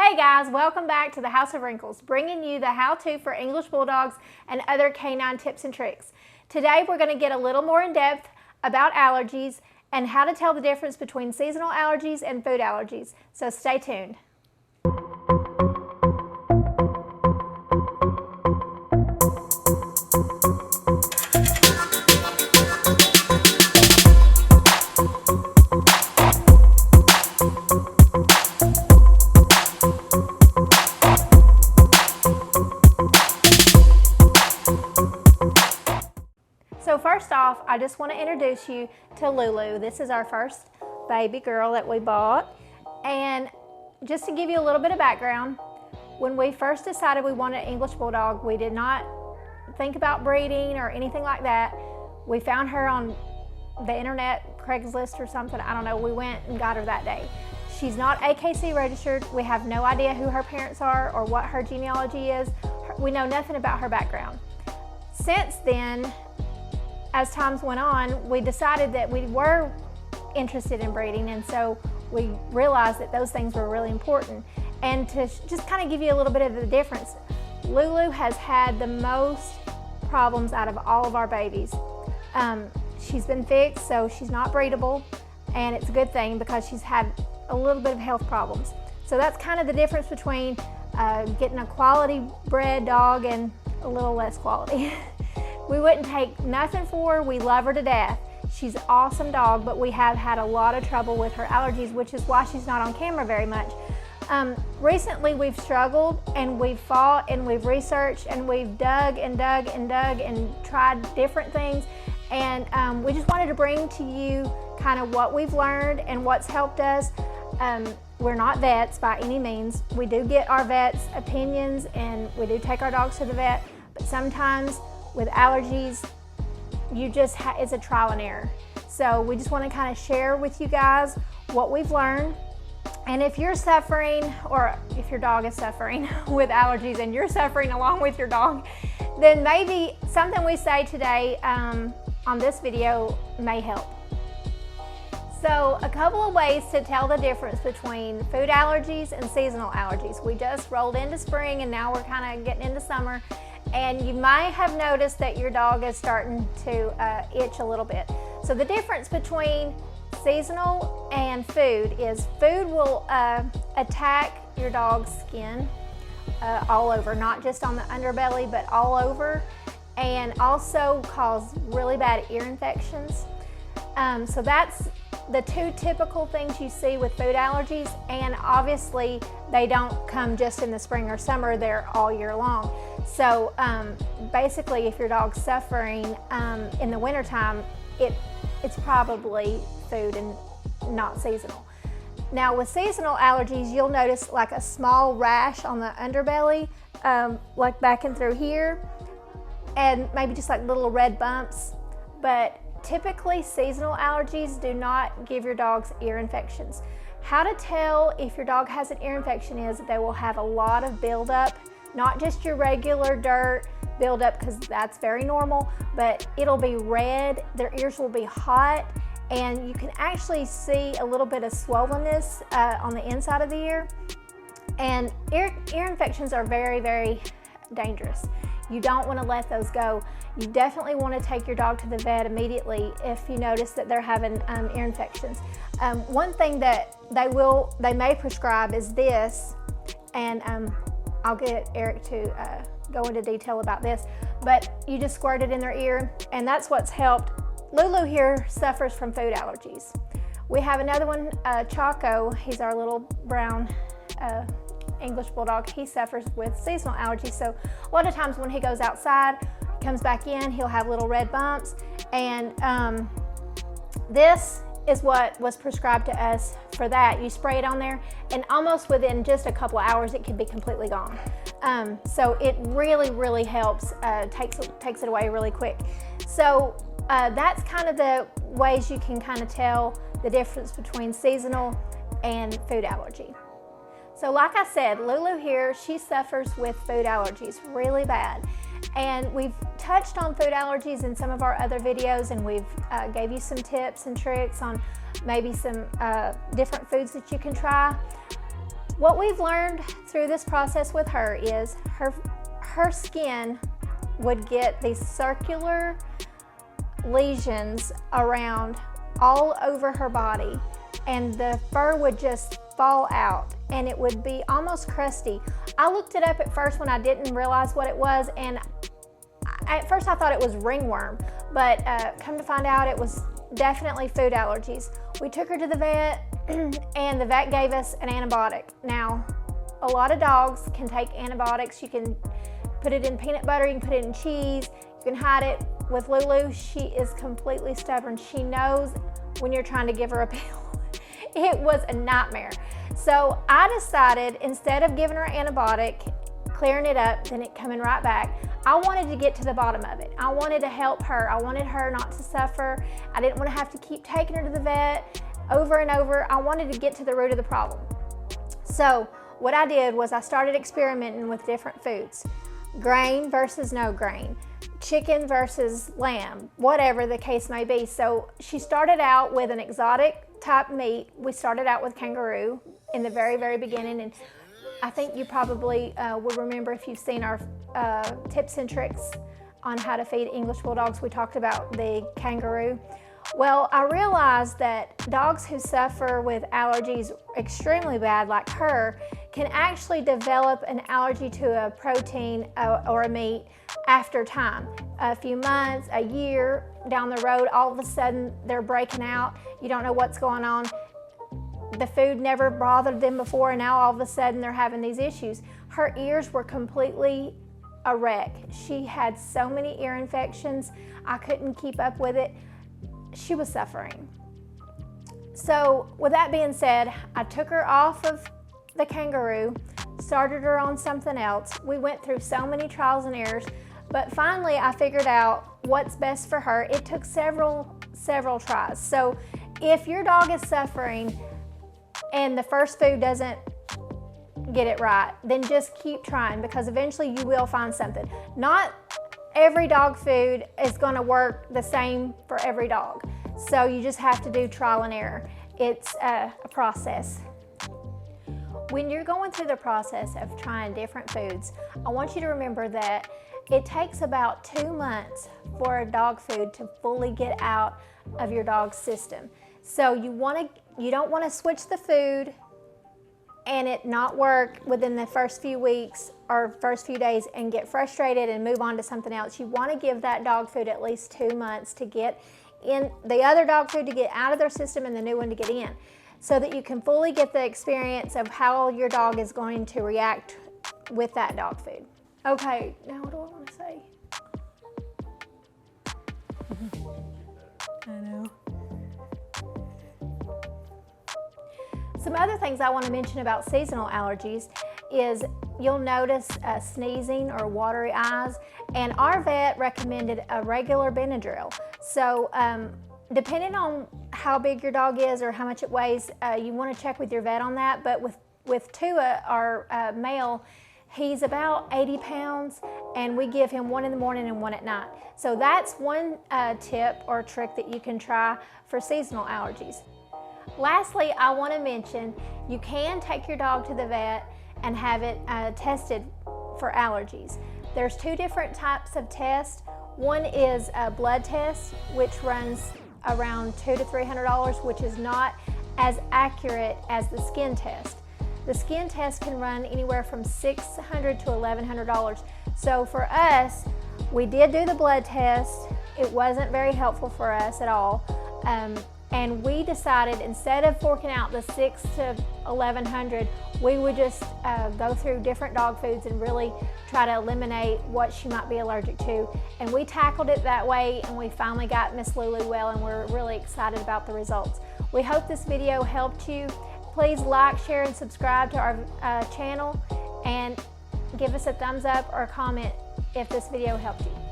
Hey guys, welcome back to the House of Wrinkles, bringing you the how-to for English Bulldogs and other canine tips and tricks. Today we're going to get a little more in depth about allergies and how to tell the difference between seasonal allergies and food allergies, so stay tuned. So first off, I just want to introduce you to Lulu. This is our first baby girl that we bought. And just to give you a little bit of background, when we first decided we wanted an English Bulldog, we did not think about breeding or anything like that. We found her on the internet, Craigslist or something, I don't know. We went and got her that day. She's not AKC registered. We have no idea who her parents are or what her genealogy is. We know nothing about her background. Since then, as times went on, we decided that we were interested in breeding, and so we realized that those things were really important. And to just kind of give you a little bit of the difference, Lulu has had the most problems out of all of our babies. She's been fixed, so she's not breedable, and it's a good thing because she's had a little bit of health problems. So that's kind of the difference between getting a quality bred dog and a little less quality. We wouldn't take nothing for her. We love her to death. She's an awesome dog, but we have had a lot of trouble with her allergies, which is why she's not on camera very much. Recently, we've struggled and we've fought and we've researched and we've dug and dug and dug and tried different things. And we just wanted to bring to you kind of what we've learned and what's helped us. We're not vets by any means. We do get our vets' opinions and we do take our dogs to the vet, but sometimes with allergies, it's a trial and error. So we just want to kind of share with you guys what we've learned. And if you're suffering, or if your dog is suffering with allergies and you're suffering along with your dog, then maybe something we say today on this video may help. So a couple of ways to tell the difference between food allergies and seasonal allergies. We just rolled into spring and now we're kind of getting into summer. And you might have noticed that your dog is starting to itch a little bit. So the difference between seasonal and food is food will attack your dog's skin all over, not just on the underbelly, but all over, and also cause really bad ear infections. So that's the two typical things you see with food allergies, and obviously they don't come just in the spring or summer, they're all year long. So basically if your dog's suffering in the wintertime, it's probably food and not seasonal. Now with seasonal allergies, you'll notice like a small rash on the underbelly, like back and through here, and maybe just like little red bumps. But typically seasonal allergies do not give your dogs ear infections. How to tell if your dog has an ear infection is they will have a lot of buildup, not just your regular dirt buildup, because that's very normal, but it'll be red, their ears will be hot, and you can actually see a little bit of swollenness on the inside of the ear. And ear infections are very, very dangerous. You don't want to let those go. You definitely want to take your dog to the vet immediately if you notice that they're having ear infections. One thing that they may prescribe is this, and I'll get Eric to go into detail about this, but you just squirt it in their ear, and that's what's helped. Lulu here suffers from food allergies. We have another one, Chaco, he's our little brown English Bulldog. He suffers with seasonal allergies, so a lot of times when he goes outside, comes back in, he'll have little red bumps, and this is what was prescribed to us for that. You spray it on there, and almost within just a couple of hours it can be completely gone. So it really, really helps, takes it away really quick. So that's kind of the ways you can kind of tell the difference between seasonal and food allergy. So like I said, Lulu here, she suffers with food allergies really bad. And we've touched on food allergies in some of our other videos, and we've gave you some tips and tricks on maybe some different foods that you can try. What we've learned through this process with her is her skin would get these circular lesions around all over her body, and the fur would just fall out and it would be almost crusty. I looked it up at first when I didn't realize what it was, and at first I thought it was ringworm, but come to find out it was definitely food allergies. We took her to the vet and the vet gave us an antibiotic. Now, a lot of dogs can take antibiotics. You can put it in peanut butter, you can put it in cheese, you can hide it. With Lulu, she is completely stubborn. She knows when you're trying to give her a pill. It was a nightmare. So I decided, instead of giving her an antibiotic, clearing it up, then it coming right back, I wanted to get to the bottom of it. I wanted to help her. I wanted her not to suffer. I didn't want to have to keep taking her to the vet over and over. I wanted to get to the root of the problem. So what I did was I started experimenting with different foods. Grain versus no grain, chicken versus lamb, whatever the case may be. So she started out with an exotic type meat. We started out with kangaroo in the very, very beginning, and I think you probably will remember if you've seen our tips and tricks on how to feed English bulldogs. We talked about the kangaroo. Well, I realized that dogs who suffer with allergies extremely bad, like her, can actually develop an allergy to a protein or a meat after time. A few months, a year down the road, all of a sudden they're breaking out. You don't know what's going on. The food never bothered them before, and now all of a sudden they're having these issues. Her ears were completely a wreck. She had so many ear infections, I couldn't keep up with it. She was suffering. So with that being said, I took her off of the kangaroo, started her on something else. We went through so many trials and errors, but finally I figured out what's best for her. It took several tries. So if your dog is suffering and the first food doesn't get it right, then just keep trying, because eventually you will find something. Not every dog food is going to work the same for every dog. So you just have to do trial and error. It's a process. When you're going through the process of trying different foods, I want you to remember that it takes about 2 months for a dog food to fully get out of your dog's system. So you don't want to switch the food and it not work within the first few weeks or first few days and get frustrated and move on to something else. You want to give that dog food at least 2 months to get in the other dog food to get out of their system and the new one to get in, so that you can fully get the experience of how your dog is going to react with that dog food. Okay, now what do I want to say? I know. Some other things I want to mention about seasonal allergies is you'll notice sneezing or watery eyes, and our vet recommended a regular Benadryl. So depending on how big your dog is or how much it weighs, you want to check with your vet on that. But with Tua, our male, he's about 80 pounds, and we give him one in the morning and one at night. So that's one tip or trick that you can try for seasonal allergies. Lastly, I want to mention you can take your dog to the vet and have it tested for allergies. There's 2 different types of tests. One is a blood test, which runs around $200 to $300, which is not as accurate as the skin test. The skin test can run anywhere from $600 to $1,100. So for us, we did do the blood test. It wasn't very helpful for us at all. And we decided, instead of forking out the $600 to $1,100, we would just go through different dog foods and really try to eliminate what she might be allergic to. And we tackled it that way, and we finally got Miss Lulu well, and we're really excited about the results. We hope this video helped you. Please like, share, and subscribe to our channel, and give us a thumbs up or a comment if this video helped you.